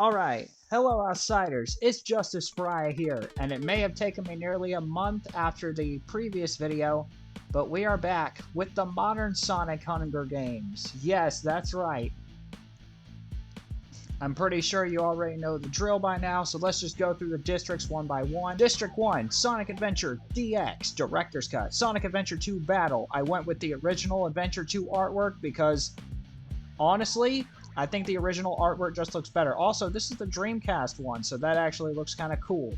Alright, hello outsiders, it's Justice Fry here, and it may have taken me nearly a month after the previous video, but we are back with the modern Sonic Hunger Games. Yes, that's right. I'm pretty sure you already know the drill by now, so let's just go through the districts one by one. District 1, Sonic Adventure DX, Director's Cut. Sonic Adventure 2 Battle. I went with the original Adventure 2 artwork because, honestly, I think the original artwork just looks better. Also, this is the Dreamcast one, so that actually looks kind of cool.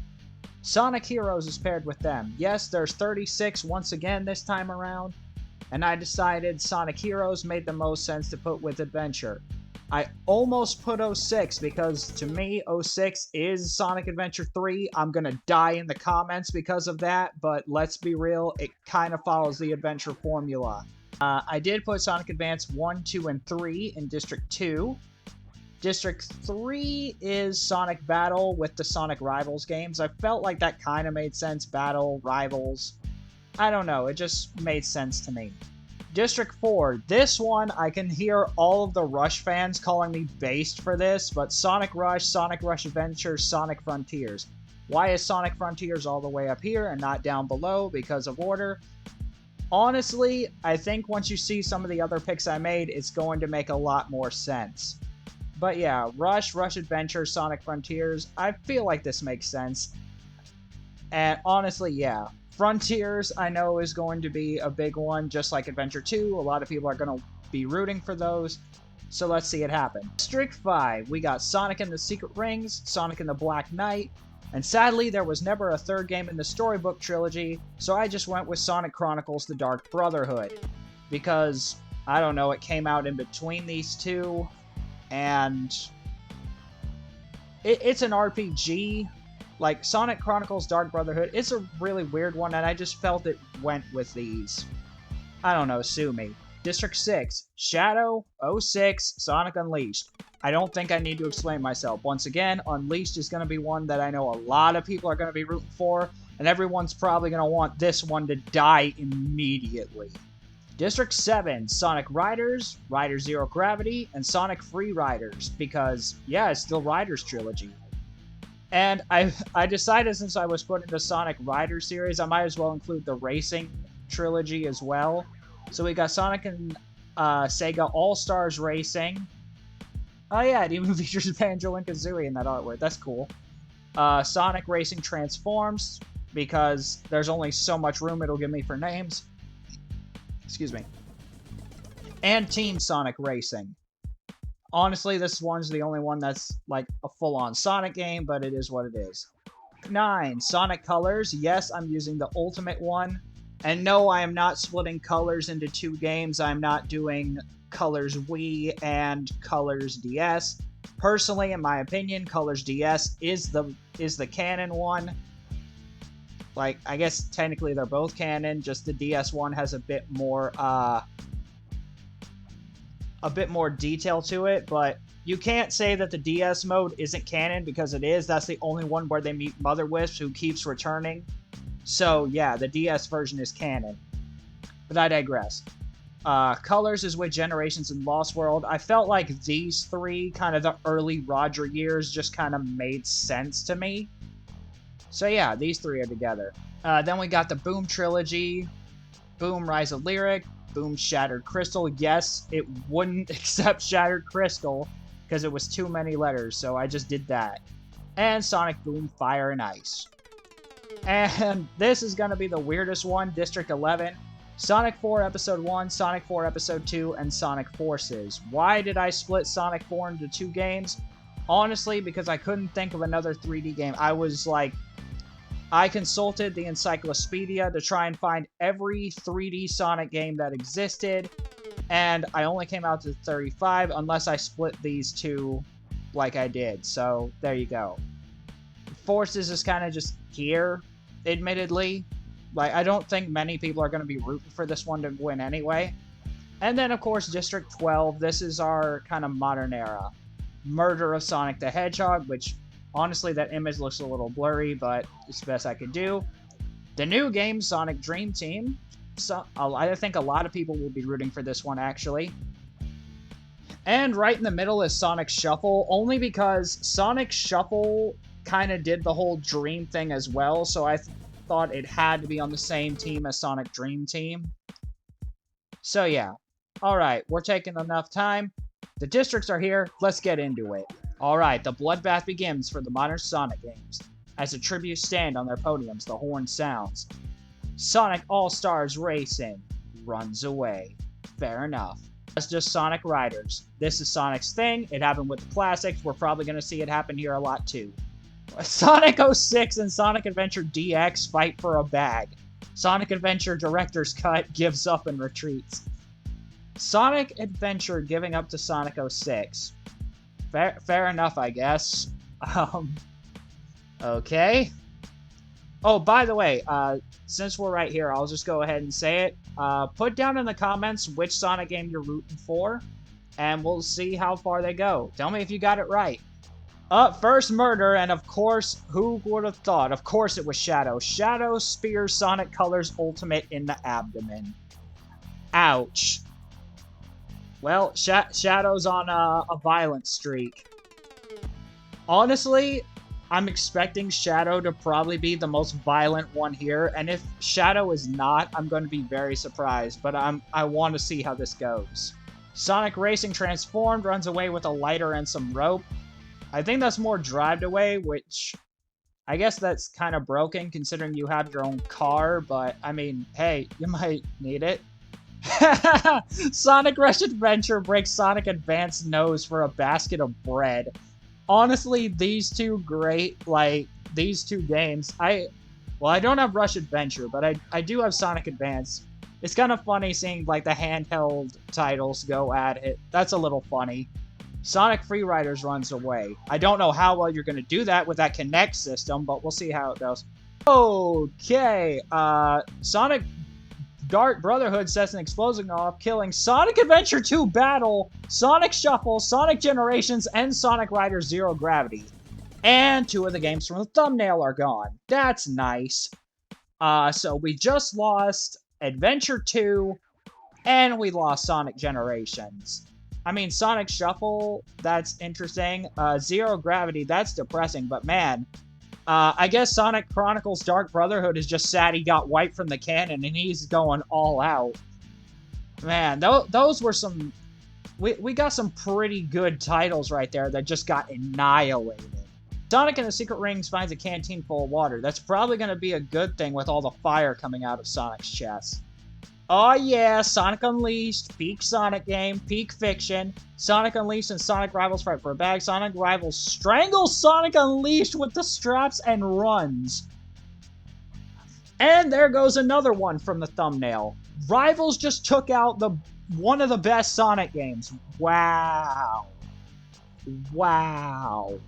Sonic Heroes is paired with them. Yes, there's 36 once again this time around, and I decided Sonic Heroes made the most sense to put with Adventure. I almost put 06 because, to me, 06 is Sonic Adventure 3. I'm gonna die in the comments because of that, but let's be real, it kind of follows the Adventure formula. I did put Sonic Advance 1, 2, and 3 in District 2. District 3 is Sonic Battle with the Sonic Rivals games. I felt like that kind of made sense. Battle, Rivals. I don't know, it just made sense to me. District 4. This one, I can hear all of the Rush fans calling me based for this, but Sonic Rush Adventure, Sonic Frontiers. Why is Sonic Frontiers all the way up here and not down below? Because of order. Honestly, I think once you see some of the other picks I made, it's going to make a lot more sense. But yeah, Rush Adventure, Sonic Frontiers, I feel like this makes sense. And honestly, yeah, Frontiers I know is going to be a big one, just like Adventure 2. A lot of people are going to be rooting for those, so let's see it happen. District 5, we got Sonic and the Secret Rings, Sonic and the Black Knight, and sadly, there was never a third game in the Storybook trilogy, so I just went with Sonic Chronicles The Dark Brotherhood. Because, I don't know, it came out in between these two, and it's an RPG. Like, Sonic Chronicles Dark Brotherhood, it's a really weird one, and I just felt it went with these. I don't know, sue me. District 6, Shadow, 06, Sonic Unleashed. I don't think I need to explain myself. Once again, Unleashed is going to be one that I know a lot of people are going to be rooting for, and everyone's probably going to want this one to die immediately. District 7, Sonic Riders, Rider Zero Gravity, and Sonic Free Riders, because, yeah, it's the Riders trilogy. And I decided since I was putting the Sonic Riders series, I might as well include the Racing trilogy as well. So we got Sonic and Sega All-Stars Racing. Oh yeah, it even features Banjo and Kazooie in that artwork. That's cool. Sonic Racing Transforms, because there's only so much room it'll give me for names. Excuse me. And Team Sonic Racing. Honestly, this one's the only one that's like a full-on Sonic game, but it is what it is. 9. Sonic Colors. Yes, I'm using the Ultimate one. And no, I am not splitting Colors into two games. I'm not doing Colors Wii and Colors DS. Personally, in my opinion, Colors DS is the canon one. Like, I guess technically they're both canon, just the DS one has a bit more detail to it, but you can't say that the DS mode isn't canon because it is. That's the only one where they meet Mother Wisp, who keeps returning. So yeah, the DS version is canon. But I digress. Colors is with Generations and Lost World. I felt like these three, kind of the early Roger years, just kind of made sense to me. So yeah, these three are together. Then we got the Boom trilogy. Boom Rise of Lyric. Boom Shattered Crystal. Yes, it wouldn't accept Shattered Crystal because it was too many letters, so I just did that. And Sonic Boom Fire and Ice. And this is going to be the weirdest one, District 11. Sonic 4 Episode 1, Sonic 4 Episode 2, and Sonic Forces. Why did I split Sonic 4 into two games? Honestly, because I couldn't think of another 3D game. I consulted the encyclopedia to try and find every 3D Sonic game that existed, and I only came out to 35 unless I split these two like I did, so there you go. Forces is kind of just here, admittedly. Like, I don't think many people are going to be rooting for this one to win anyway. And then, of course, District 12. This is our kind of modern era. Murder of Sonic the Hedgehog, which, honestly, that image looks a little blurry, but it's the best I could do. The new game, Sonic Dream Team. So, I think a lot of people will be rooting for this one, actually. And right in the middle is Sonic Shuffle, only because Sonic Shuffle kind of did the whole Dream thing as well, so I thought it had to be on the same team as Sonic Dream Team. So yeah. Alright, we're taking enough time. The districts are here, let's get into it. Alright, the bloodbath begins for the modern Sonic games. As the tributes stand on their podiums, the horn sounds. Sonic All-Stars Racing runs away. Fair enough. That's just Sonic Riders. This is Sonic's thing. It happened with the classics. We're probably going to see it happen here a lot too. Sonic 06 and Sonic Adventure DX fight for a bag. Sonic Adventure Director's Cut gives up and retreats. Sonic Adventure giving up to Sonic 06. Fair enough, I guess. Okay. Oh, by the way, since we're right here, I'll just go ahead and say it. Put down in the comments which Sonic game you're rooting for, and we'll see how far they go. Tell me if you got it right. First murder, and of course, who would have thought? Of course it was Shadow. Shadow spears Sonic Colors Ultimate in the abdomen. Ouch. Well, Shadow's on a violent streak. Honestly, I'm expecting Shadow to probably be the most violent one here, and if Shadow is not, I'm going to be very surprised, but I want to see how this goes. Sonic Racing Transformed runs away with a lighter and some rope. I think that's more drive away, which I guess that's kind of broken considering you have your own car, but I mean, hey, you might need it. Sonic Rush Adventure breaks Sonic Advance's nose for a basket of bread. Honestly, these two these two games, I don't have Rush Adventure, but I do have Sonic Advance. It's kind of funny seeing, like, the handheld titles go at it. That's a little funny. Sonic Free Riders runs away. I don't know how well you're going to do that with that Kinect system, but we'll see how it goes. Okay, Sonic Dark Brotherhood sets an explosion off, killing Sonic Adventure 2 Battle, Sonic Shuffle, Sonic Generations, and Sonic Riders Zero Gravity. And 2 of the games from the thumbnail are gone. That's nice. So we just lost Adventure 2, and we lost Sonic Generations. I mean, Sonic Shuffle, that's interesting. Zero Gravity, that's depressing, but man, I guess Sonic Chronicles Dark Brotherhood is just sad he got wiped from the canon and he's going all out. Man, those were some... We got some pretty good titles right there that just got annihilated. Sonic and the Secret Rings finds a canteen full of water. That's probably going to be a good thing with all the fire coming out of Sonic's chest. Oh yeah, Sonic Unleashed, peak Sonic game, peak fiction. Sonic Unleashed and Sonic Rivals fight for a bag. Sonic Rivals strangles Sonic Unleashed with the straps and runs. And there goes another one from the thumbnail. Rivals just took out one of the best Sonic games. Wow. Wow.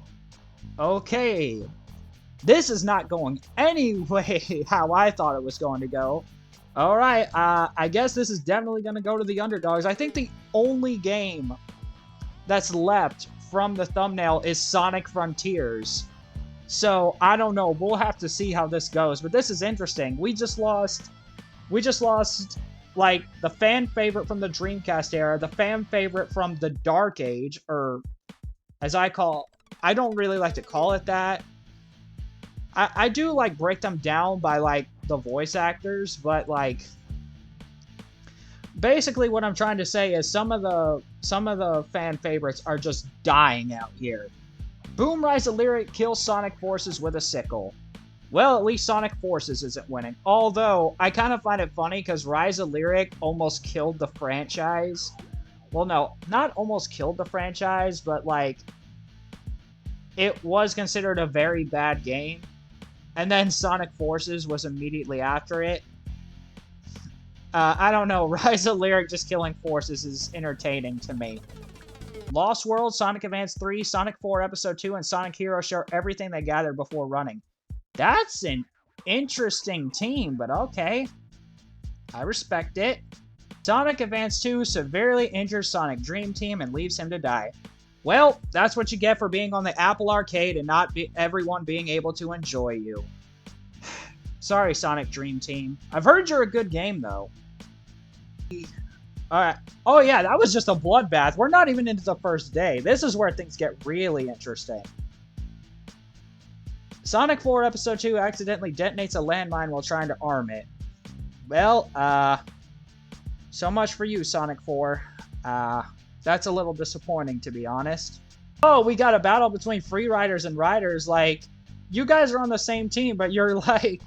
Okay. This is not going any way how I thought it was going to go. Alright, I guess this is definitely going to go to the underdogs. I think the only game that's left from the thumbnail is Sonic Frontiers. So, I don't know. We'll have to see how this goes. But this is interesting. We just lost, like, the fan favorite from the Dreamcast era, the fan favorite from the Dark Age, or as I don't really like to call it that. I do, like, break them down by, like, the voice actors, but, like, basically what I'm trying to say is some of the fan favorites are just dying out here. Boom Rise of Lyric kills Sonic Forces with a sickle. Well, at least Sonic Forces isn't winning. Although, I kind of find it funny because Rise of Lyric almost killed the franchise. Well, no, not almost killed the franchise, but, like, it was considered a very bad game. And then Sonic Forces was immediately after it. I don't know. Rise of Lyric just killing Forces is entertaining to me. Lost World, Sonic Advance 3, Sonic 4 Episode 2, and Sonic Heroes share everything they gathered before running. That's an interesting team, but okay. I respect it. Sonic Advance 2 severely injures Sonic Dream Team and leaves him to die. Well, that's what you get for being on the Apple Arcade and not everyone being able to enjoy you. Sorry, Sonic Dream Team. I've heard you're a good game, though. Alright. Oh yeah, that was just a bloodbath. We're not even into the first day. This is where things get really interesting. Sonic 4 Episode 2 accidentally detonates a landmine while trying to arm it. Well, so much for you, Sonic 4. That's a little disappointing, to be honest. Oh, we got a battle between free riders and riders. Like, you guys are on the same team, but you're like...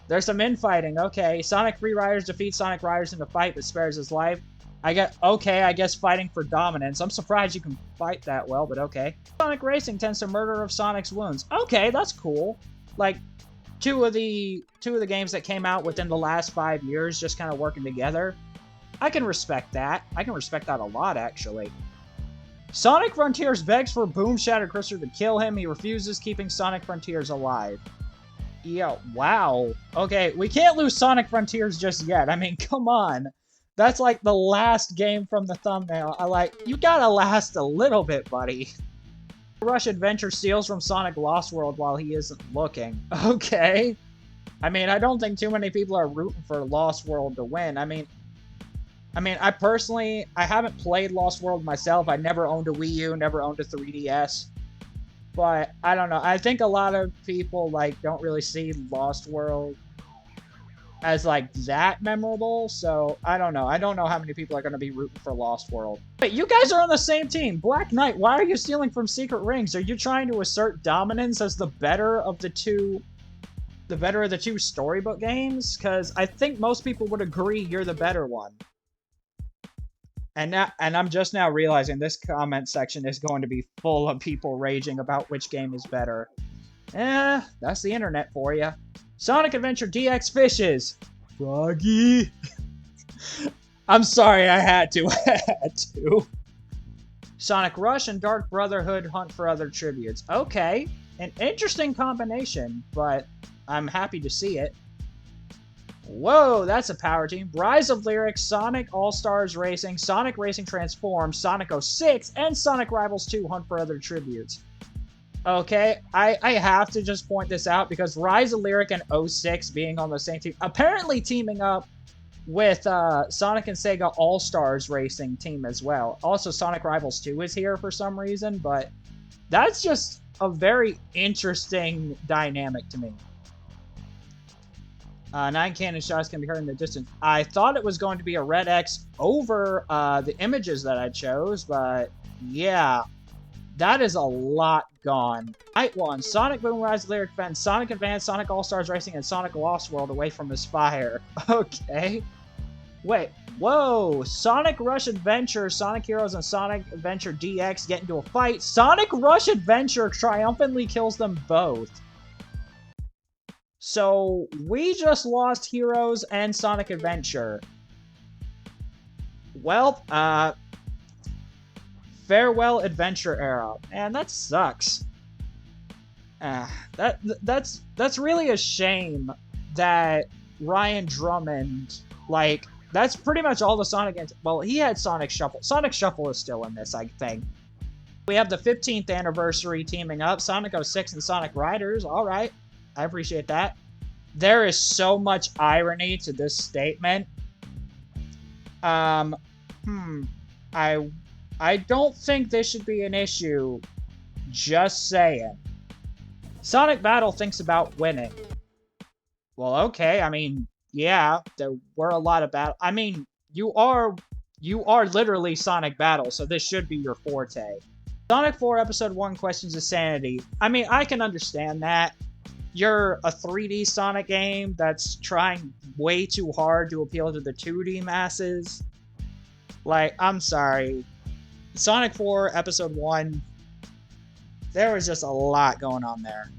There's some infighting. Okay, Sonic free riders defeat Sonic riders in a fight but spares his life. I guess fighting for dominance. I'm surprised you can fight that well, but okay. Sonic Racing tends to murder of Sonic's wounds. Okay, that's cool. Like, two of the games that came out within the last 5 years just kind of working together. I can respect that. I can respect that a lot, actually. Sonic Frontiers begs for Boom Shatter Crystal to kill him. He refuses, keeping Sonic Frontiers alive. Yeah, wow. Okay, we can't lose Sonic Frontiers just yet. I mean, come on. That's like the last game from the thumbnail. You gotta last a little bit, buddy. Rush Adventure steals from Sonic Lost World while he isn't looking. Okay. I mean, I don't think too many people are rooting for Lost World to win. I mean, I personally, I haven't played Lost World myself. I never owned a Wii U, never owned a 3DS. But, I don't know. I think a lot of people, like, don't really see Lost World as, like, that memorable. So, I don't know. I don't know how many people are going to be rooting for Lost World. Wait, you guys are on the same team. Black Knight, why are you stealing from Secret Rings? Are you trying to assert dominance as the better of the two storybook games? Because I think most people would agree you're the better one. And I'm just now realizing this comment section is going to be full of people raging about which game is better. That's the internet for you. Sonic Adventure DX Fishes. Froggy. I'm sorry, I had to. Sonic Rush and Dark Brotherhood hunt for other tributes. Okay, an interesting combination, but I'm happy to see it. Whoa, that's a power team. Rise of Lyric, Sonic All-Stars Racing, Sonic Racing Transform, Sonic 06, and Sonic Rivals 2 hunt for other tributes. Okay, I have to just point this out because Rise of Lyric and 06 being on the same team, apparently teaming up with Sonic and Sega All-Stars Racing team as well. Also, Sonic Rivals 2 is here for some reason, but that's just a very interesting dynamic to me. 9 cannon shots can be heard in the distance. I thought it was going to be a red X over the images that I chose, but yeah, that is a lot gone. Night 1, Sonic Boom Rise Lyric Fence, Sonic Advance, Sonic All-Stars Racing, and Sonic Lost World away from his fire. Okay. Wait, whoa, Sonic Rush Adventure, Sonic Heroes, and Sonic Adventure DX get into a fight. Sonic Rush Adventure triumphantly kills them both. So, we just lost Heroes and Sonic Adventure. Well, farewell Adventure Era. Man, that sucks. That's really a shame that Ryan Drummond, like, that's pretty much all the Sonic games. Well, he had Sonic Shuffle. Sonic Shuffle is still in this, I think. We have the 15th anniversary teaming up. Sonic 06 and Sonic Riders. Alright. I appreciate that. There is so much irony to this statement. I don't think this should be an issue. Just saying. Sonic Battle thinks about winning. Well, okay, I mean, yeah, there were a lot of battles. I mean, you are literally Sonic Battle, so this should be your forte. Sonic 4 Episode 1 questions of sanity. I mean, I can understand that. You're a 3D Sonic game that's trying way too hard to appeal to the 2D masses. Like, I'm sorry. Sonic 4 Episode 1, there was just a lot going on there.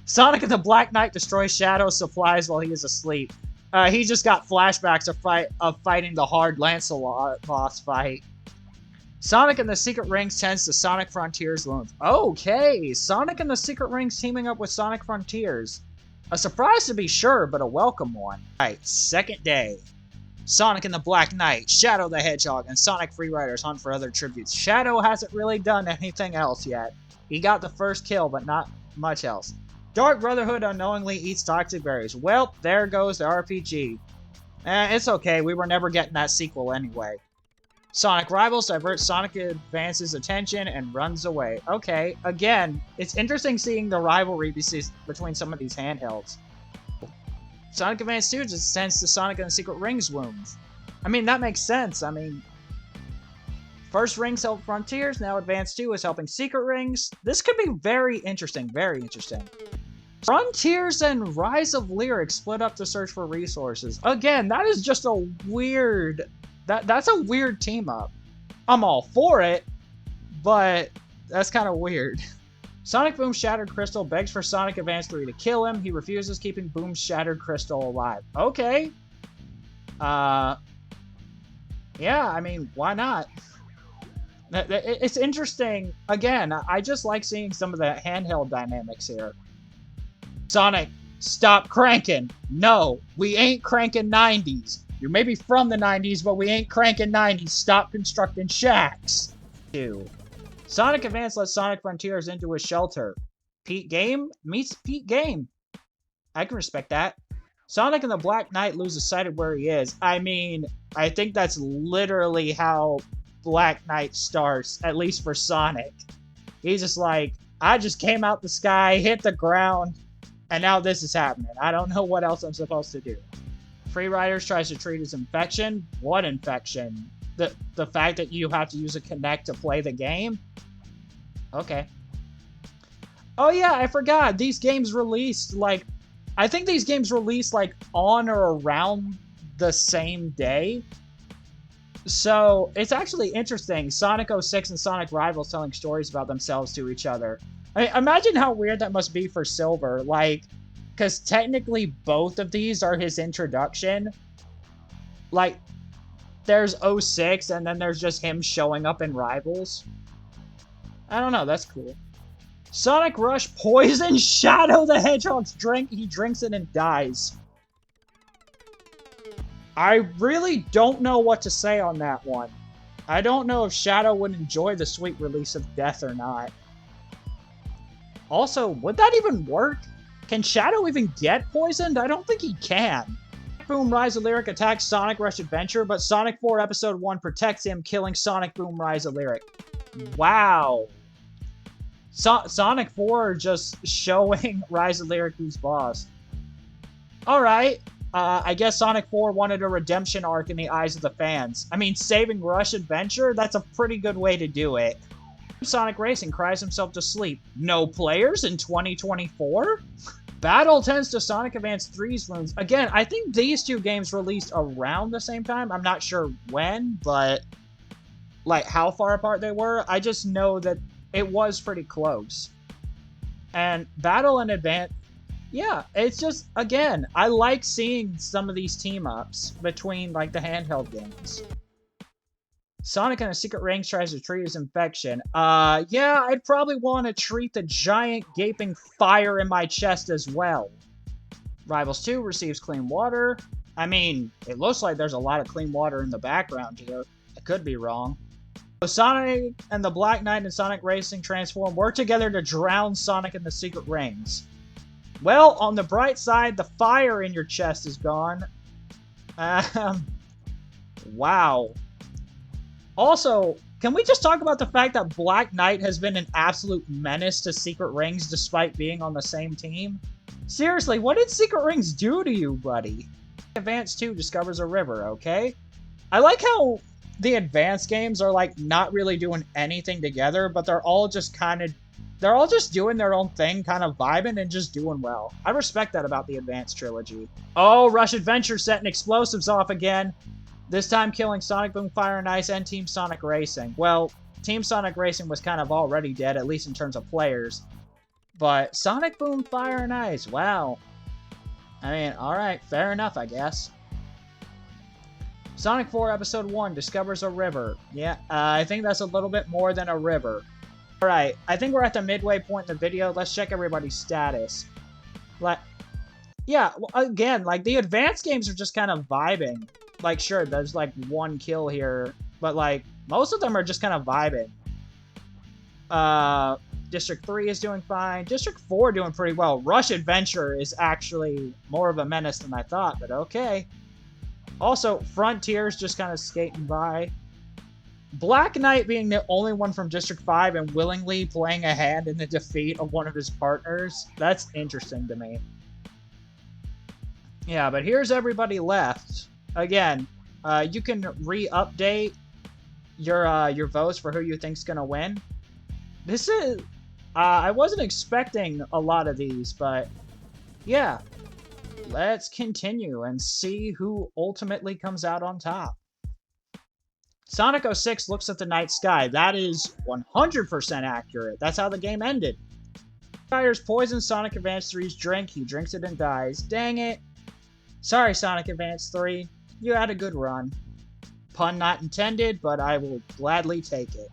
Sonic and the Black Knight destroys Shadow's supplies while he is asleep. He just got flashbacks of fighting the hard Lancelot boss fight. Sonic and the Secret Rings tends to Sonic Frontiers loans. Okay, Sonic and the Secret Rings teaming up with Sonic Frontiers. A surprise to be sure, but a welcome one. Alright, second day. Sonic and the Black Knight, Shadow the Hedgehog, and Sonic Free Riders hunt for other tributes. Shadow hasn't really done anything else yet. He got the first kill, but not much else. Dark Brotherhood unknowingly eats toxic berries. Well, there goes the RPG. It's okay, we were never getting that sequel anyway. Sonic rivals divert Sonic Advance's attention and runs away. Okay, again, it's interesting seeing the rivalry between some of these handhelds. Sonic Advance 2 just sends to Sonic and the Secret Rings wounds. I mean, that makes sense. I mean, first Rings helped Frontiers, now Advance 2 is helping Secret Rings. This could be very interesting, very interesting. Frontiers and Rise of Lyric split up to search for resources. Again, that is just a weird... That's a weird team up. I'm all for it, but that's kind of weird. Sonic Boom's Shattered Crystal begs for Sonic Advance 3 to kill him. He refuses, keeping Boom's Shattered Crystal alive. Okay. Yeah, I mean, why not? It's interesting. Again, I just like seeing some of the handheld dynamics here. Sonic, stop cranking. No, we ain't cranking 90s. You may be from the 90s, but we ain't cranking 90s. Stop constructing shacks. 2. Sonic Advance lets Sonic Frontiers into his shelter. Pete Game meets Pete Game. I can respect that. Sonic and the Black Knight loses sight of where he is. I mean, I think that's literally how Black Knight starts, at least for Sonic. He's just like, I just came out the sky, hit the ground, and now this is happening. I don't know what else I'm supposed to do. Free Riders tries to treat his infection. What infection? The fact that you have to use a Kinect to play the game? Okay. Oh yeah, I forgot. These games released, like... I think these games released, like, on or around the same day. So, it's actually interesting. Sonic 06 and Sonic Rivals telling stories about themselves to each other. I mean, imagine how weird that must be for Silver. Like... Because technically both of these are his introduction. Like, there's 06 and then there's just him showing up in Rivals. I don't know, that's cool. Sonic Rush poisons Shadow the Hedgehog's drink. He drinks it and dies. I really don't know what to say on that one. I don't know if Shadow would enjoy the sweet release of death or not. Also, would that even work? Can Shadow even get poisoned? I don't think he can. Boom Rise of Lyric attacks Sonic Rush Adventure, but Sonic 4 Episode 1 protects him, killing Sonic Boom Rise of Lyric. Wow. Sonic 4 just showing Rise of Lyric who's boss. Alright. I guess Sonic 4 wanted a redemption arc in the eyes of the fans. I mean, saving Rush Adventure? That's a pretty good way to do it. Sonic Racing cries himself to sleep. No players in 2024? Battle tends to Sonic Advance 3's wounds. Again, I think these two games released around the same time. I'm not sure when, but like how far apart they were. I just know that it was pretty close. And Battle and Advance, yeah, it's just, again, I like seeing some of these team-ups between like the handheld games. Sonic and the Secret Rings tries to treat his infection. Yeah, I'd probably want to treat the giant gaping fire in my chest as well. Rivals 2 receives clean water. I mean, it looks like there's a lot of clean water in the background here. I could be wrong. So Sonic and the Black Knight and Sonic Racing transform, work together to drown Sonic in the Secret Rings. Well, on the bright side, the fire in your chest is gone. Wow. Also, can we just talk about the fact that Black Knight has been an absolute menace to Secret Rings despite being on the same team? Seriously, what did Secret Rings do to you, buddy? Advance 2 discovers a river, okay? I like how the Advance games are, like, not really doing anything together, but they're all just doing their own thing, kind of vibing and just doing well. I respect that about the Advance trilogy. Oh, Rush Adventure setting explosives off again. This time killing Sonic Boom Fire and Ice and Team Sonic Racing. Well, Team Sonic Racing was kind of already dead, at least in terms of players. But Sonic Boom Fire and Ice, wow. I mean, alright, fair enough, I guess. Sonic 4 Episode 1 discovers a river. Yeah, I think that's a little bit more than a river. Alright, I think we're at the midway point in the video. Let's check everybody's status. Yeah, again, like, the Advanced games are just kind of vibing. Like, sure, there's, like, one kill here, but, like, most of them are just kind of vibing. District 3 is doing fine. District 4 doing pretty well. Rush Adventure is actually more of a menace than I thought, but okay. Also, Frontiers just kind of skating by. Black Knight being the only one from District 5 and willingly playing a hand in the defeat of one of his partners. That's interesting to me. Yeah, but here's everybody left. Again, you can re-update your votes for who you think's gonna win. This is... I wasn't expecting a lot of these, but yeah. Let's continue and see who ultimately comes out on top. Sonic 06 looks at the night sky. That is 100% accurate. That's how the game ended. Fighters poison Sonic Advance 3's drink. He drinks it and dies. Dang it. Sorry, Sonic Advance 3. You had a good run. Pun not intended, but I will gladly take it.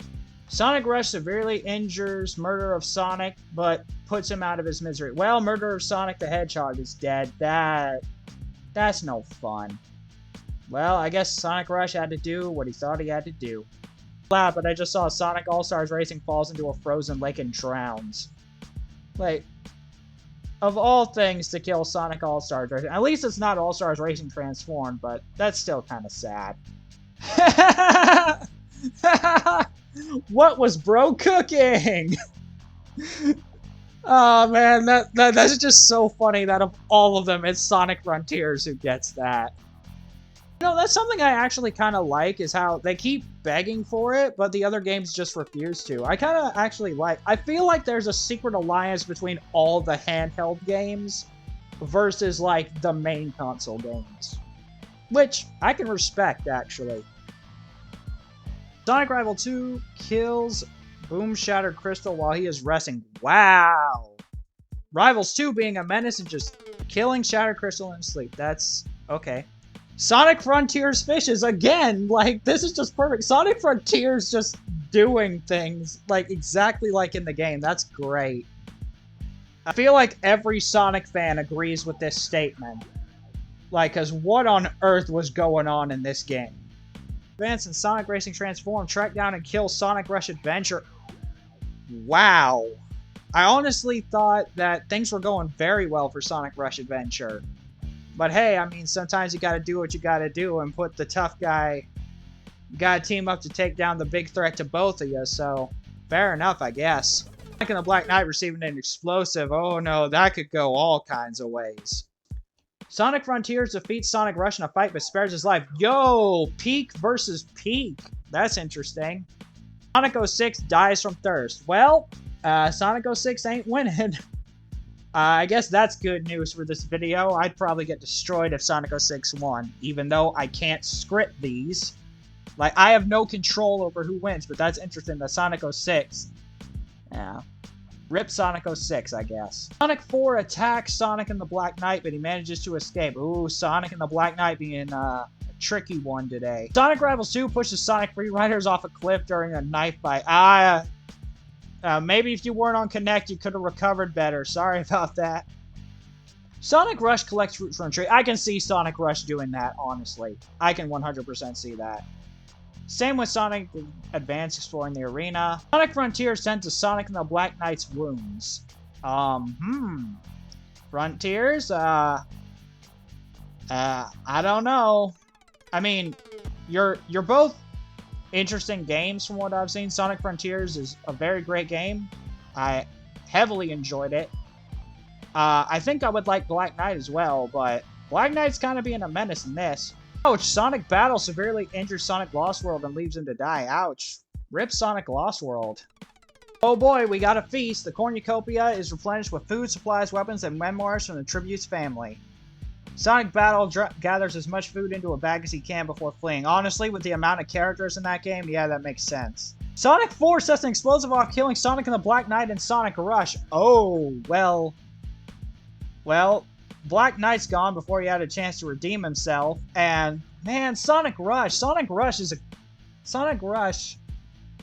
Sonic Rush severely injures Murder of Sonic, but puts him out of his misery. Well, Murder of Sonic the Hedgehog is dead. That's no fun. Well, I guess Sonic Rush had to do what he thought he had to do. But I just saw Sonic All-Stars Racing falls into a frozen lake and drowns. Like, of all things to kill Sonic All-Stars Racing, at least it's not All-Stars Racing Transformed, but that's still kind of sad. What was bro cooking? Oh man, that's just so funny that of all of them, it's Sonic Frontiers who gets that. You know, that's something I actually kind of like, is how they keep begging for it, but the other games just refuse to. I kind of actually like... I feel like there's a secret alliance between all the handheld games versus, like, the main console games. Which I can respect, actually. Sonic Rival 2 kills Boom Shattered Crystal while he is resting. Wow! Rivals 2 being a menace and just killing Shattered Crystal in sleep. That's... okay. Sonic Frontiers fishes again! Like, this is just perfect. Sonic Frontiers just doing things, like, exactly like in the game. That's great. I feel like every Sonic fan agrees with this statement. Like, because what on earth was going on in this game? Advance and Sonic Racing Transform, track down and kill Sonic Rush Adventure. Wow. I honestly thought that things were going very well for Sonic Rush Adventure. But hey, I mean, sometimes you gotta do what you gotta do and put the tough guy... You gotta team up to take down the big threat to both of you, so... Fair enough, I guess. Sonic and the Black Knight receiving an explosive. Oh no, that could go all kinds of ways. Sonic Frontiers defeats Sonic Rush in a fight but spares his life. Yo! Peak versus Peak. That's interesting. Sonic 06 dies from thirst. Well, Sonic 06 ain't winning. I guess that's good news for this video. I'd probably get destroyed if Sonic 06 won, even though I can't script these. Like, I have no control over who wins, but that's interesting that Sonic 06... Yeah. Rip Sonic 06, I guess. Sonic 4 attacks Sonic and the Black Knight, but he manages to escape. Ooh, Sonic and the Black Knight being a tricky one today. Sonic Rivals 2 pushes Sonic Free Riders off a cliff during a knife fight. Maybe if you weren't on Connect, you could have recovered better. Sorry about that. Sonic Rush collects fruit from a tree. I can see Sonic Rush doing that, honestly. I can 100% see that. Same with Sonic Advance exploring the arena. Sonic Frontiers sent to Sonic and the Black Knight's wounds. Frontiers, I don't know. I mean, you're both interesting games from what I've seen. Sonic Frontiers is a very great game. I heavily enjoyed it. I think I would like Black Knight as well, but Black Knight's kind of being a menace in this. Ouch! Sonic Battle severely injures Sonic Lost World and leaves him to die. Ouch. Rip Sonic Lost World. Oh boy, we got a feast. The cornucopia is replenished with food, supplies, weapons, and memoirs from the Tribute's family. Sonic Battle gathers as much food into a bag as he can before fleeing. Honestly, with the amount of characters in that game, yeah, that makes sense. Sonic 4 sets an explosive off, killing Sonic and the Black Knight and Sonic Rush. Oh, well... Black Knight's gone before he had a chance to redeem himself, and, man, Sonic Rush is a... Sonic Rush...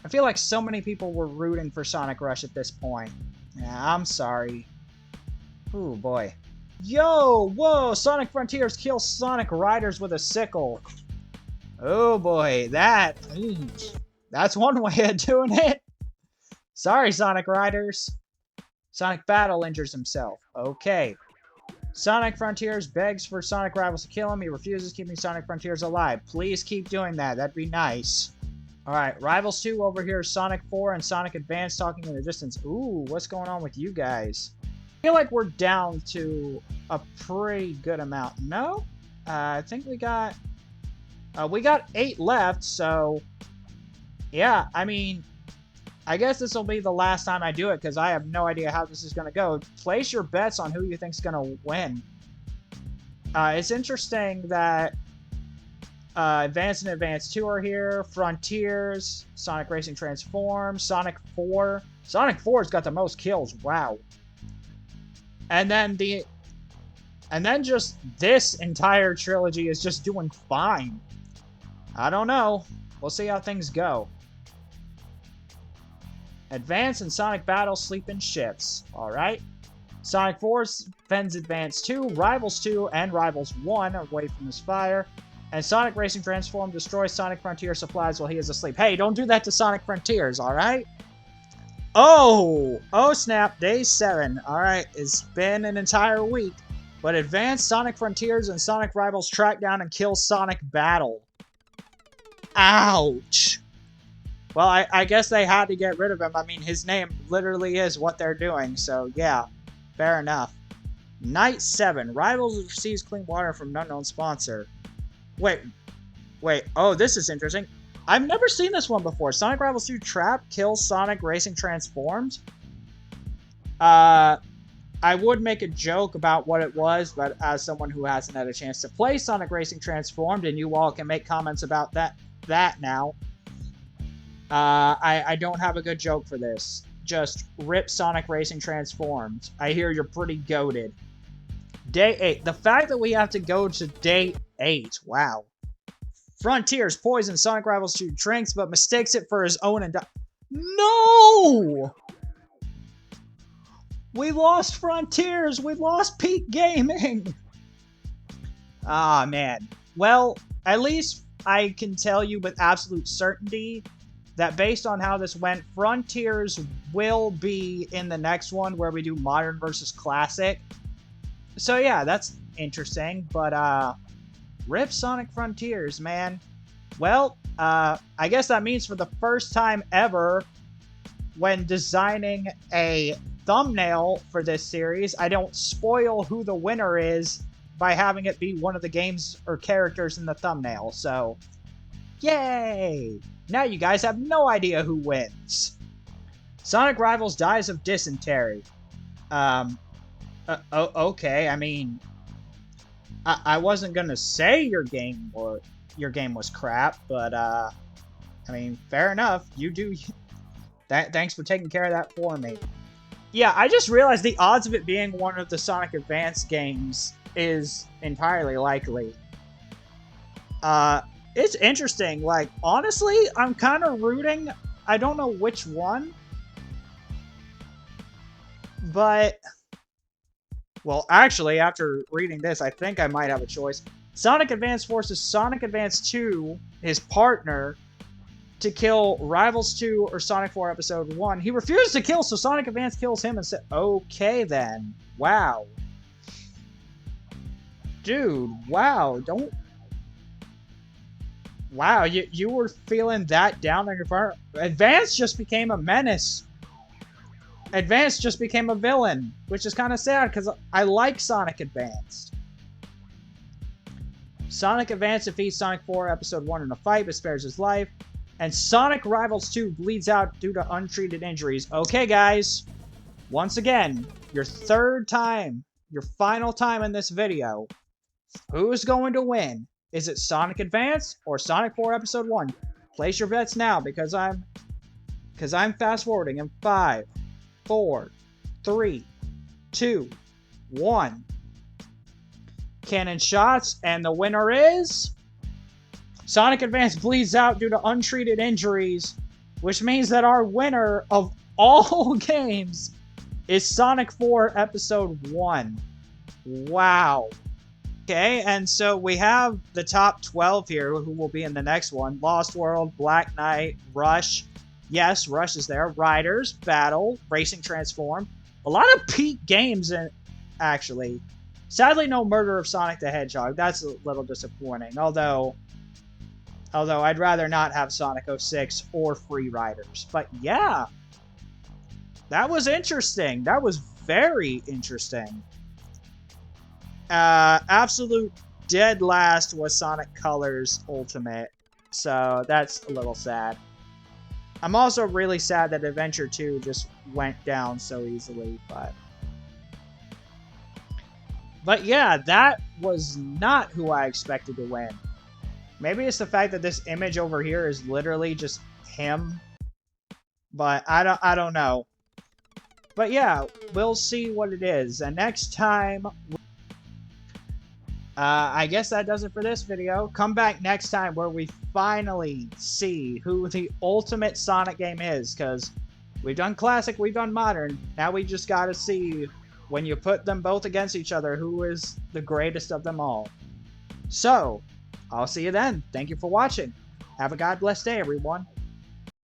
I feel like so many people were rooting for Sonic Rush at this point. Yeah, I'm sorry. Ooh, boy. Yo! Whoa! Sonic Frontiers kills Sonic Riders with a sickle. Oh, boy. That's one way of doing it. Sorry, Sonic Riders. Sonic Battle injures himself. Okay. Sonic Frontiers begs for Sonic Rivals to kill him. He refuses, keeping Sonic Frontiers alive. Please keep doing that. That'd be nice. Alright, Rivals 2 over here, Sonic 4 and Sonic Advance talking in the distance. Ooh, what's going on with you guys? I feel like we're down to a pretty good amount. No? I think we got 8 left, so... Yeah, I mean... I guess this will be the last time I do it, because I have no idea how this is going to go. Place your bets on who you think's going to win. It's interesting that Advance and Advance 2 are here. Frontiers, Sonic Racing Transforms, Sonic 4. Sonic 4's got the most kills. Wow. And then just this entire trilogy is just doing fine. I don't know. We'll see how things go. Advance and Sonic Battle sleep in shifts. Alright. Sonic 4 defends Advance 2, Rivals 2, and Rivals 1 away from his fire. And Sonic Racing Transform destroys Sonic Frontier supplies while he is asleep. Hey, don't do that to Sonic Frontiers, alright? Oh! Oh snap, day 7. Alright, it's been an entire week. But Advance, Sonic Frontiers, and Sonic Rivals track down and kill Sonic Battle. Ouch! Well, I guess they had to get rid of him. I mean, his name literally is what they're doing, so yeah, fair enough. Night 7. Rivals receives clean water from an unknown sponsor. Wait. Oh, this is interesting. I've never seen this one before. Sonic Rivals 2 Trap kills Sonic Racing Transforms. I would make a joke about what it was, but as someone who hasn't had a chance to play Sonic Racing Transformed, and you all can make comments about that now. I don't have a good joke for this. Just rip Sonic Racing Transformed. I hear you're pretty goated. Day 8. The fact that we have to go to day 8. Wow. Frontiers poisons Sonic Rivals 2 drinks, but mistakes it for his own and No! We lost Frontiers! We lost Peak Gaming! Ah, man. Well, at least I can tell you with absolute certainty that based on how this went, Frontiers will be in the next one where we do Modern versus Classic. So yeah, that's interesting, but rip Sonic Frontiers, man. Well, I guess that means for the first time ever, when designing a thumbnail for this series, I don't spoil who the winner is by having it be one of the games or characters in the thumbnail, so yay! Now you guys have no idea who wins. Sonic Rivals dies of dysentery. Okay, I mean, I wasn't gonna say your game was crap, but I mean, fair enough. You do. Thanks for taking care of that for me. Yeah, I just realized the odds of it being one of the Sonic Advance games is entirely likely. It's interesting. Like, honestly, I'm kind of rooting. I don't know which one. But, well, actually, after reading this, I think I might have a choice. Sonic Advance forces Sonic Advance 2, his partner, to kill Rivals 2 or Sonic 4 Episode 1. He refused to kill, so Sonic Advance kills him and said, okay then. Wow. Dude, wow. Don't... Wow, you were feeling that down on your part. Advance just became a menace. Advance just became a villain, which is kind of sad because I like Sonic Advance. Sonic Advance defeats Sonic 4 Episode 1 in a fight but spares his life. And Sonic Rivals 2 bleeds out due to untreated injuries. Okay, guys. Once again, your third time, your final time in this video. Who's going to win? Is it Sonic Advance or Sonic 4 Episode 1? Place your bets now because I'm fast forwarding in 5, 4, 3, 2, 1. Cannon shots, and the winner is Sonic Advance bleeds out due to untreated injuries, which means that our winner of all games is Sonic 4 Episode 1. Wow. Okay, and so we have the top 12 here who will be in the next one. Lost World, Black Knight, Rush. Yes, Rush is there. Riders, Battle, Racing Transform. A lot of peak games, actually. Sadly, no murder of Sonic the Hedgehog. That's a little disappointing. Although I'd rather not have Sonic 06 or Free Riders. But yeah, that was interesting. That was very interesting. Absolute dead last was Sonic Colors Ultimate. So that's a little sad. I'm also really sad that Adventure 2 just went down so easily, But yeah, that was not who I expected to win. Maybe it's the fact that this image over here is literally just him. But I don't know. But yeah, we'll see what it is. And next time, I guess that does it for this video. Come back next time where we finally see who the ultimate Sonic game is. Because we've done classic, we've done modern. Now we just gotta see, when you put them both against each other, who is the greatest of them all. So, I'll see you then. Thank you for watching. Have a God bless day, everyone.